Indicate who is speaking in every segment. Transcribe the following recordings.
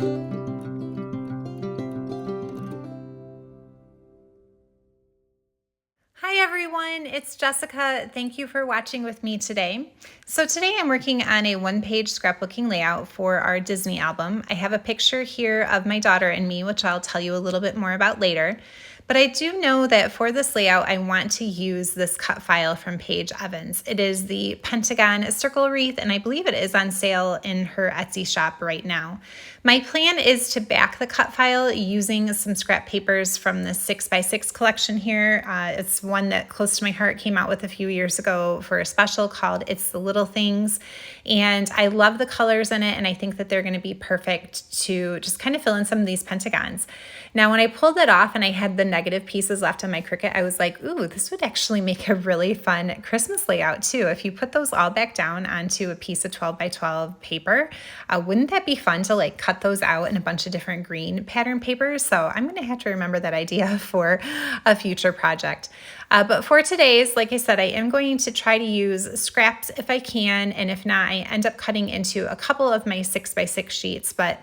Speaker 1: Hi everyone, it's Jessica. Thank you for watching with me today. So today I'm working on a one-page scrapbooking layout for our Disney album. I have a picture here of my daughter and me, which I'll tell you a little bit more about later. But I do know that for this layout, I want to use this cut file from Paige Evans. It is the Pentagon circle wreath, and I believe it is on sale in her Etsy shop right now. My plan is to back the cut file using some scrap papers from the 6x6 collection here. It's one that close to my heart came out with a few years ago for a special called It's the Little Things. And I love the colors in it, and I think that they're going to be perfect to just kind of fill in some of these pentagons. Now, when I pulled it off and I had the negative pieces left on my Cricut, I was like, ooh, this would actually make a really fun Christmas layout too. If you put those all back down onto a piece of 12 by 12 paper, wouldn't that be fun to like cut those out in a bunch of different green pattern papers? So I'm gonna have to remember that idea for a future project. But for today's, like I said, I am going to try to use scraps if I can, and if not, I end up cutting into a couple of my 6x6 sheets, but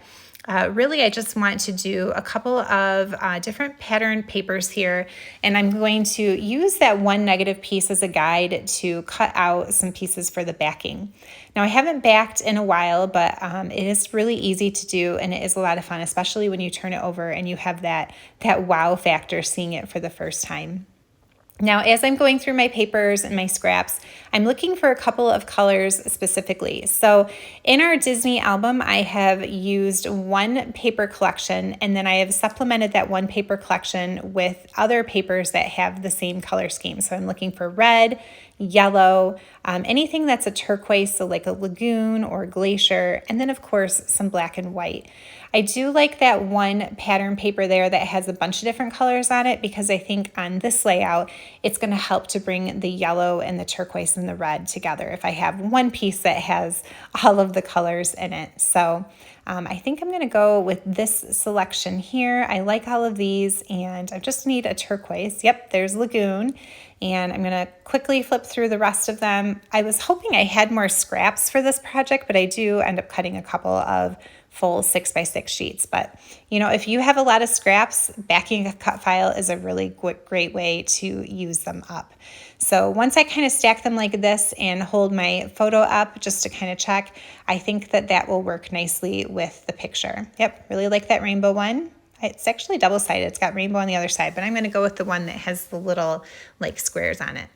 Speaker 1: really, I just want to do a couple of different pattern papers here, and I'm going to use that one negative piece as a guide to cut out some pieces for the backing. Now, I haven't backed in a while, but it is really easy to do, and it is a lot of fun, especially when you turn it over and you have that wow factor seeing it for the first time. Now, as I'm going through my papers and my scraps, I'm looking for a couple of colors specifically. So in our Disney album, I have used one paper collection, and then I have supplemented that one paper collection with other papers that have the same color scheme. So I'm looking for red, yellow, anything that's a turquoise, so like a lagoon or glacier, and then of course some black and white. I do like that one pattern paper there that has a bunch of different colors on it, because I think on this layout, it's going to help to bring the yellow and the turquoise and the red together if I have one piece that has all of the colors in it. So I think I'm going to go with this selection here. I like all of these, and I just need a turquoise. Yep, there's lagoon. And I'm going to quickly flip through the rest of them. I was hoping I had more scraps for this project, but I do end up cutting a couple of full 6x6 sheets. But you know, if you have a lot of scraps, backing a cut file is a really great way to use them up. So once I kind of stack them like this and hold my photo up just to kind of check, I think that that will work nicely with the picture. Yep, really like that rainbow one. It's actually double-sided. It's got rainbow on the other side, but I'm going to go with the one that has the little like squares on it.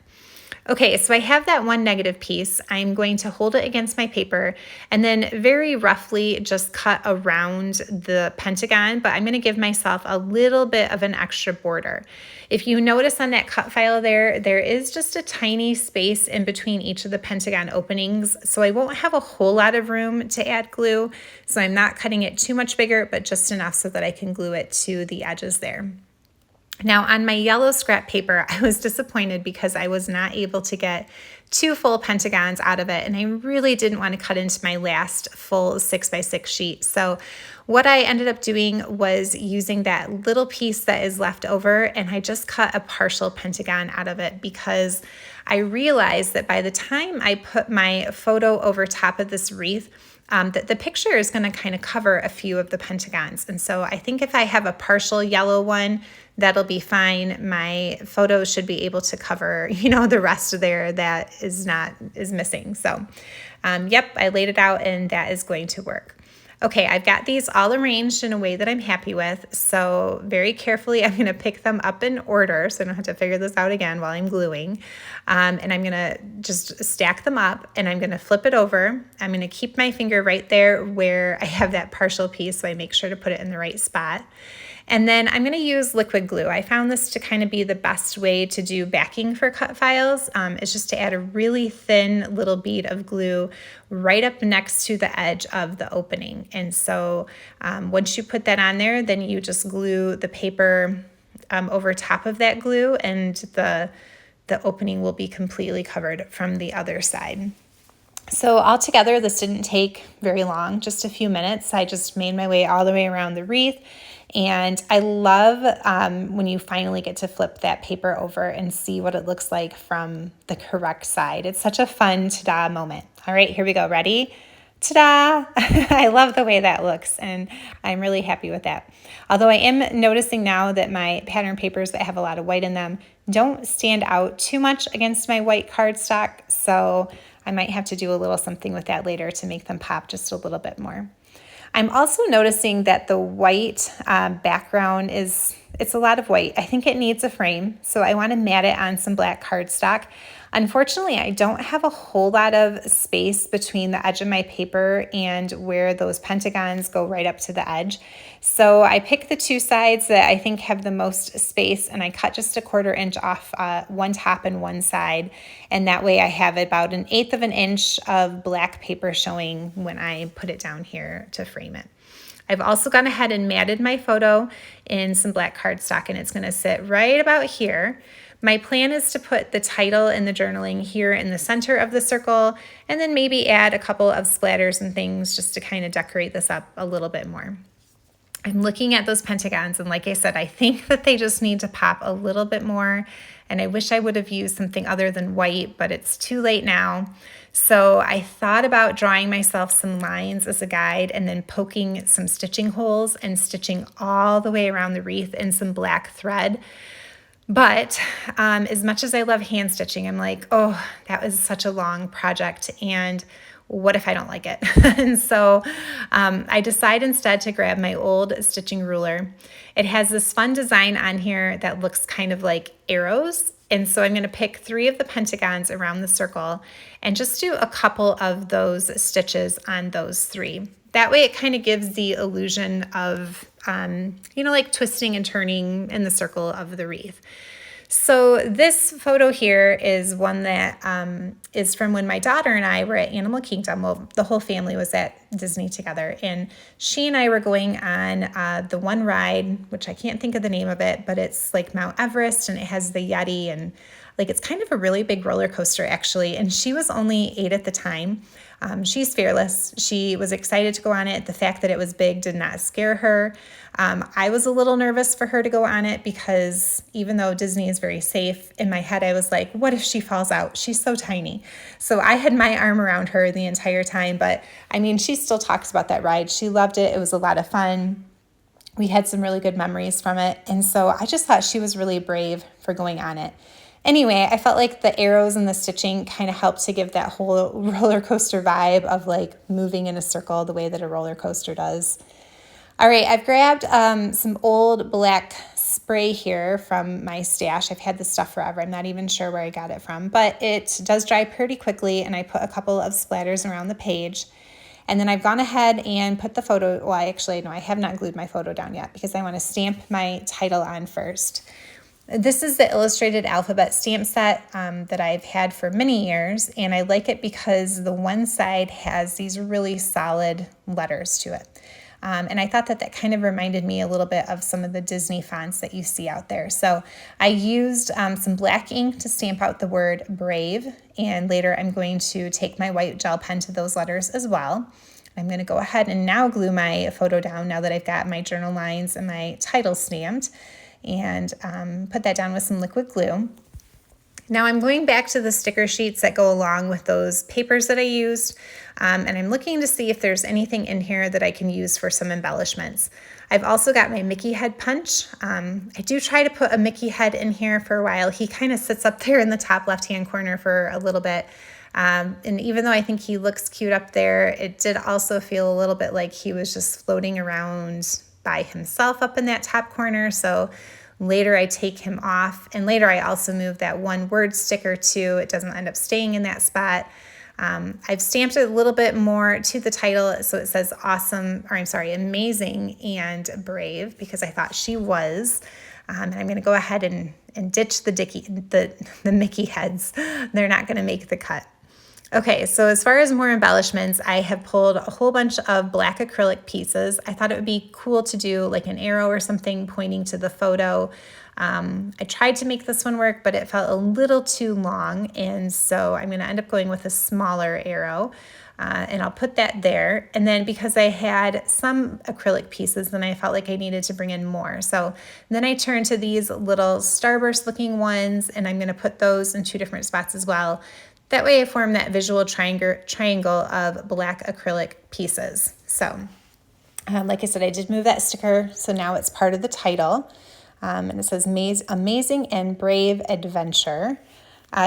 Speaker 1: Okay, so I have that one negative piece. I'm going to hold it against my paper and then very roughly just cut around the pentagon, but I'm going to give myself a little bit of an extra border. If you notice on that cut file there is just a tiny space in between each of the pentagon openings, so I won't have a whole lot of room to add glue, so I'm not cutting it too much bigger, but just enough so that I can glue it to the edges there. Now on my yellow scrap paper, I was disappointed because I was not able to get 2 full pentagons out of it, and I really didn't want to cut into my last full 6x6 sheet. So what I ended up doing was using that little piece that is left over, and I just cut a partial pentagon out of it because I realized that by the time I put my photo over top of this wreath, that the picture is going to kind of cover a few of the pentagons. And so I think if I have a partial yellow one, that'll be fine. My photo should be able to cover, you know, the rest of there that is missing. So, yep, I laid it out and that is going to work. Okay, I've got these all arranged in a way that I'm happy with. So very carefully, I'm gonna pick them up in order so I don't have to figure this out again while I'm gluing. And I'm gonna just stack them up and I'm gonna flip it over. I'm gonna keep my finger right there where I have that partial piece so I make sure to put it in the right spot. And then I'm going to use liquid glue. I found this to kind of be the best way to do backing for cut files. It's just to add a really thin little bead of glue right up next to the edge of the opening. And so once you put that on there, then you just glue the paper over top of that glue, and the opening will be completely covered from the other side. So altogether, this didn't take very long, just a few minutes. I just made my way all the way around the wreath. And I love when you finally get to flip that paper over and see what it looks like from the correct side. It's such a fun ta-da moment. All right, here we go. Ready? Ta-da! I love the way that looks, and I'm really happy with that. Although I am noticing now that my pattern papers that have a lot of white in them don't stand out too much against my white cardstock, so I might have to do a little something with that later to make them pop just a little bit more. I'm also noticing that the white background it's a lot of white. I think it needs a frame, so I want to mat it on some black cardstock. Unfortunately, I don't have a whole lot of space between the edge of my paper and where those pentagons go right up to the edge. So I picked the two sides that I think have the most space, and I cut just 1/4 inch off one top and one side. And that way I have about 1/8 of an inch of black paper showing when I put it down here to frame it. I've also gone ahead and matted my photo in some black cardstock, and it's going to sit right about here. My plan is to put the title and the journaling here in the center of the circle, and then maybe add a couple of splatters and things just to kind of decorate this up a little bit more. I'm looking at those pentagons, and like I said, I think that they just need to pop a little bit more, and I wish I would have used something other than white, but it's too late now. So I thought about drawing myself some lines as a guide and then poking some stitching holes and stitching all the way around the wreath in some black thread. But as much as I love hand stitching, I'm like, oh, that was such a long project, and what if I don't like it? And so I decide instead to grab my old stitching ruler. It has this fun design on here that looks kind of like arrows. And so I'm going to pick 3 of the pentagons around the circle and just do a couple of those stitches on those 3. That way it kind of gives the illusion of, like twisting and turning in the circle of the wreath. So this photo here is one that is from when my daughter and I were at Animal Kingdom. Well, the whole family was at Disney together, and she and I were going on the one ride, which I can't think of the name of it, but it's like Mount Everest, and it has the Yeti, and like it's kind of a really big roller coaster actually. And she was only 8 at the time. She's fearless. She was excited to go on it. The fact that it was big did not scare her. I was a little nervous for her to go on it because even though Disney is very safe, in my head I was like, what if she falls out? She's so tiny. So I had my arm around her the entire time, but I mean, she still talks about that ride. She loved it. It was a lot of fun. We had some really good memories from it. And so I just thought she was really brave for going on it. Anyway, I felt like the arrows and the stitching kind of helped to give that whole roller coaster vibe of like moving in a circle the way that a roller coaster does. All right, I've grabbed some old black spray here from my stash. I've had this stuff forever. I'm not even sure where I got it from, but it does dry pretty quickly, and I put a couple of splatters around the page. And then I've gone ahead and put the photo, well, I have not glued my photo down yet because I want to stamp my title on first. This is the illustrated alphabet stamp set that I've had for many years, and I like it because the one side has these really solid letters to it. And I thought that that kind of reminded me a little bit of some of the Disney fonts that you see out there. So I used some black ink to stamp out the word brave, and later I'm going to take my white gel pen to those letters as well. I'm going to go ahead and now glue my photo down now that I've got my journal lines and my title stamped, and put that down with some liquid glue. Now I'm going back to the sticker sheets that go along with those papers that I used, and I'm looking to see if there's anything in here that I can use for some embellishments. I've also got my Mickey head punch. I do try to put a Mickey head in here for a while. He kind of sits up there in the top left-hand corner for a little bit. And even though I think he looks cute up there, it did also feel a little bit like he was just floating around by himself up in that top corner. So later I take him off, and later I also move that one word sticker too. It doesn't end up staying in that spot. I've stamped it a little bit more to the title, so it says amazing and brave, because I thought she was. And I'm going to go ahead and ditch the Mickey heads. They're not going to make the cut. Okay, so as far as more embellishments, I have pulled a whole bunch of black acrylic pieces. I thought it would be cool to do like an arrow or something pointing to the photo. I tried to make this one work, but it felt a little too long, and so I'm going to end up going with a smaller arrow, and I'll put that there. And then because I had some acrylic pieces, then I felt like I needed to bring in more. So then I turned to these little starburst looking ones, and I'm going to put those in 2 different spots as well. That way I form that visual triangle of black acrylic pieces. So like I said, I did move that sticker, so now it's part of the title. And it says Amazing and Brave Adventure.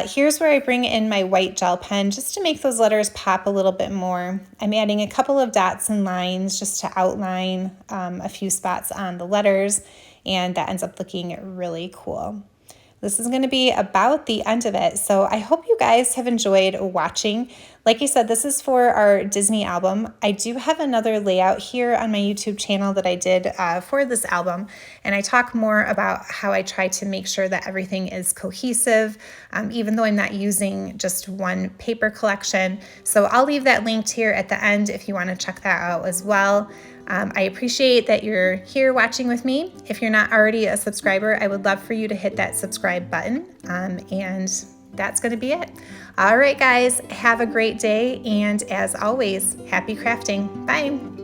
Speaker 1: Here's where I bring in my white gel pen just to make those letters pop a little bit more. I'm adding a couple of dots and lines just to outline a few spots on the letters, and that ends up looking really cool. This is going to be about the end of it, so I hope you guys have enjoyed watching. Like I said, this is for our Disney album. I do have another layout here on my YouTube channel that I did for this album, and I talk more about how I try to make sure that everything is cohesive, even though I'm not using just one paper collection. So I'll leave that linked here at the end if you want to check that out as well. I appreciate that you're here watching with me. If you're not already a subscriber, I would love for you to hit that subscribe button, and that's going to be it. All right, guys, have a great day, and as always, happy crafting. Bye.